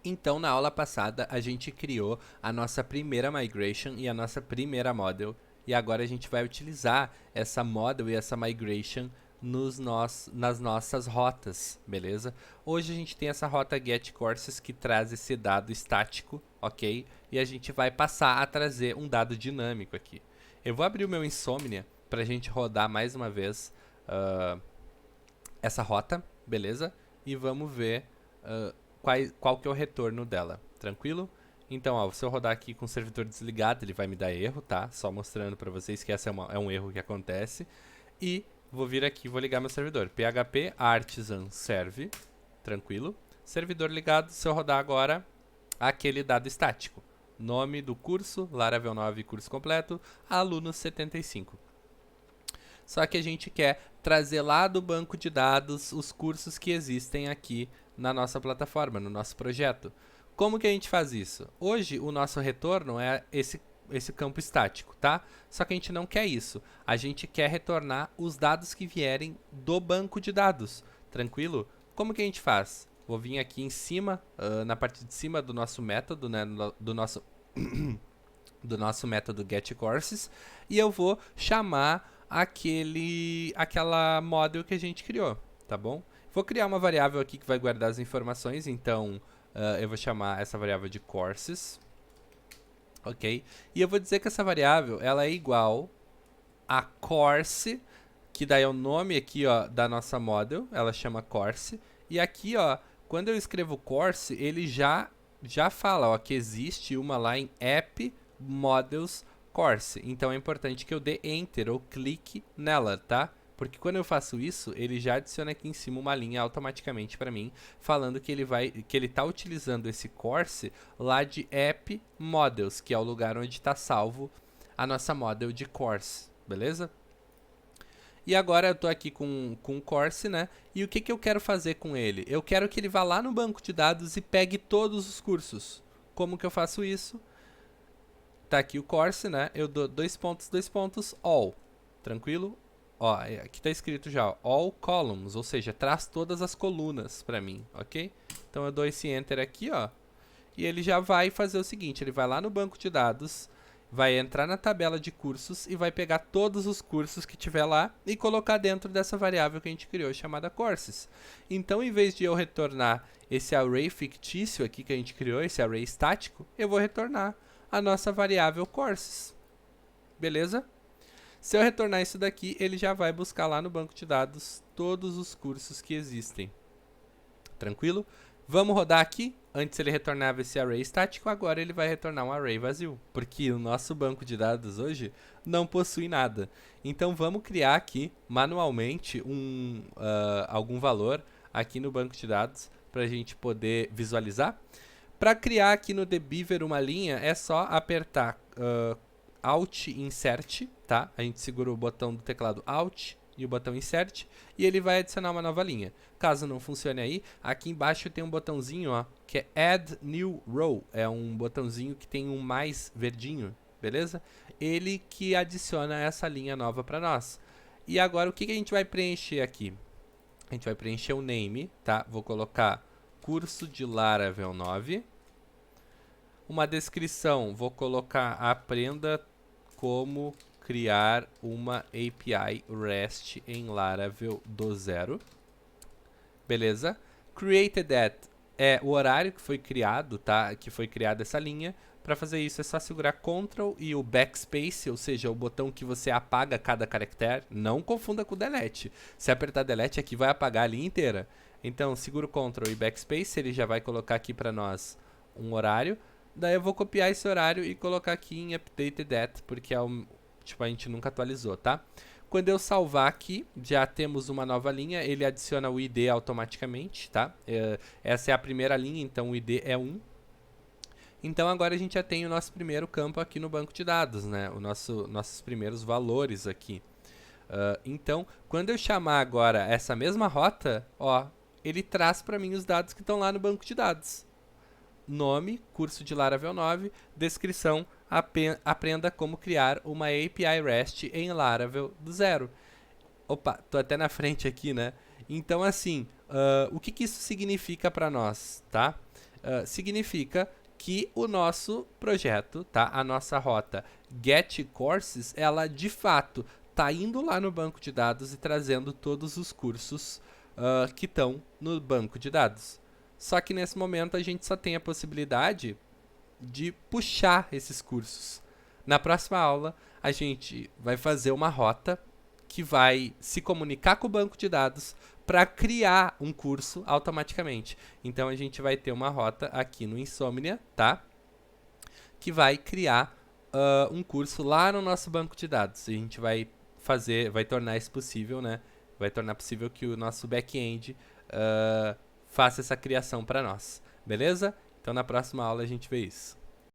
Então, na aula passada, a gente criou a nossa primeira migration e a nossa primeira model. E agora a gente vai utilizar essa model e essa migration nas nossas rotas, beleza? Hoje a gente tem essa rota getCourses que traz esse dado estático, ok? E a gente vai passar a trazer um dado dinâmico aqui. Eu vou abrir o meu Insomnia para a gente rodar mais uma vez essa rota, beleza? E vamos ver qual que é o retorno dela, tranquilo? Então, ó, se eu rodar aqui com o servidor desligado, ele vai me dar erro, tá? Só mostrando para vocês que essa é um erro que acontece. E vou vir aqui, vou ligar meu servidor. PHP artisan serve, tranquilo. Servidor ligado, se eu rodar agora, aquele dado estático. Nome do curso, Laravel 9 curso completo, aluno 75. Só que a gente quer trazer lá do banco de dados os cursos que existem aqui na nossa plataforma, no nosso projeto. Como que a gente faz isso? Hoje o nosso retorno é esse campo estático, tá? Só que a gente não quer isso. A gente quer retornar os dados que vierem do banco de dados. Tranquilo? Como que a gente faz? Vou vir aqui em cima, na parte de cima do nosso método, né? Do nosso método getCourses, e eu vou chamar aquela model que a gente criou, tá bom? Vou criar uma variável aqui que vai guardar as informações, então eu vou chamar essa variável de courses, ok? E eu vou dizer que essa variável ela é igual a course, que daí é o nome aqui ó, da nossa model, ela chama course, e aqui ó, quando eu escrevo course, ele já fala ó, que existe uma lá em app models course. Então é importante que eu dê enter ou clique nela, tá? Porque quando eu faço isso, ele já adiciona aqui em cima uma linha automaticamente para mim, falando que ele tá utilizando esse course lá de app models, que é o lugar onde está salvo a nossa model de course, beleza? E agora eu tô aqui com o course, né? E o que, que eu quero fazer com ele? Eu quero que ele vá lá no banco de dados e pegue todos os cursos. Como que eu faço isso? Tá aqui o course, né? Eu dou dois pontos, all. Tranquilo? Ó, aqui tá escrito já, ó, all columns, ou seja, traz todas as colunas pra mim, ok? Então eu dou esse enter aqui, ó. E ele já vai fazer o seguinte, ele vai lá no banco de dados, vai entrar na tabela de cursos e vai pegar todos os cursos que tiver lá e colocar dentro dessa variável que a gente criou, chamada courses. Então, em vez de eu retornar esse array fictício aqui que a gente criou, esse array estático, eu vou retornar a nossa variável courses. Beleza? Se eu retornar isso daqui, ele já vai buscar lá no banco de dados todos os cursos que existem. Tranquilo? Vamos rodar aqui. Antes ele retornava esse array estático, agora ele vai retornar um array vazio, porque o nosso banco de dados hoje não possui nada. Então vamos criar aqui manualmente algum valor aqui no banco de dados para a gente poder visualizar. Para criar aqui no dbeaver uma linha, é só apertar Alt Insert, tá? A gente segura o botão do teclado Alt e o botão Insert e ele vai adicionar uma nova linha. Caso não funcione aí, aqui embaixo tem um botãozinho, ó, que é Add New Row. É um botãozinho que tem um mais verdinho, beleza? Ele que adiciona essa linha nova para nós. E agora o que, que a gente vai preencher aqui? A gente vai preencher o name, tá? Vou colocar curso de Laravel 9. Uma descrição, vou colocar aprenda como criar uma API REST em Laravel do zero. Beleza? Created at é o horário que foi criado, tá? Que foi criada essa linha. Para fazer isso é só segurar Ctrl e o Backspace, ou seja, o botão que você apaga cada caractere. Não confunda com o Delete. Se apertar Delete aqui vai apagar a linha inteira. Então segura o Ctrl e Backspace, ele já vai colocar aqui para nós um horário. Daí eu vou copiar esse horário e colocar aqui em updated at, porque é tipo, a gente nunca atualizou, tá? Quando eu salvar aqui, já temos uma nova linha, ele adiciona o ID automaticamente, tá? Essa é a primeira linha, então o ID é 1. Então agora a gente já tem o nosso primeiro campo aqui no banco de dados, né? Nossos primeiros valores aqui. Então, quando eu chamar agora essa mesma rota, ó, ele traz para mim os dados que estão lá no banco de dados. Nome, curso de Laravel 9, descrição, aprenda como criar uma API REST em Laravel do zero. Opa, tô até na frente aqui, né? Então, assim, o que, que isso significa para nós, tá? significa que o nosso projeto, tá? A nossa rota getCourses, ela de fato tá indo lá no banco de dados e trazendo todos os cursos que estão no banco de dados. Só que nesse momento a gente só tem a possibilidade de puxar esses cursos. Na próxima aula, a gente vai fazer uma rota que vai se comunicar com o banco de dados para criar um curso automaticamente. Então a gente vai ter uma rota aqui no Insomnia, tá? Que vai criar um curso lá no nosso banco de dados. A gente vai tornar isso possível, né? Vai tornar possível que o nosso back-end faça essa criação para nós, beleza? Então na próxima aula a gente vê isso.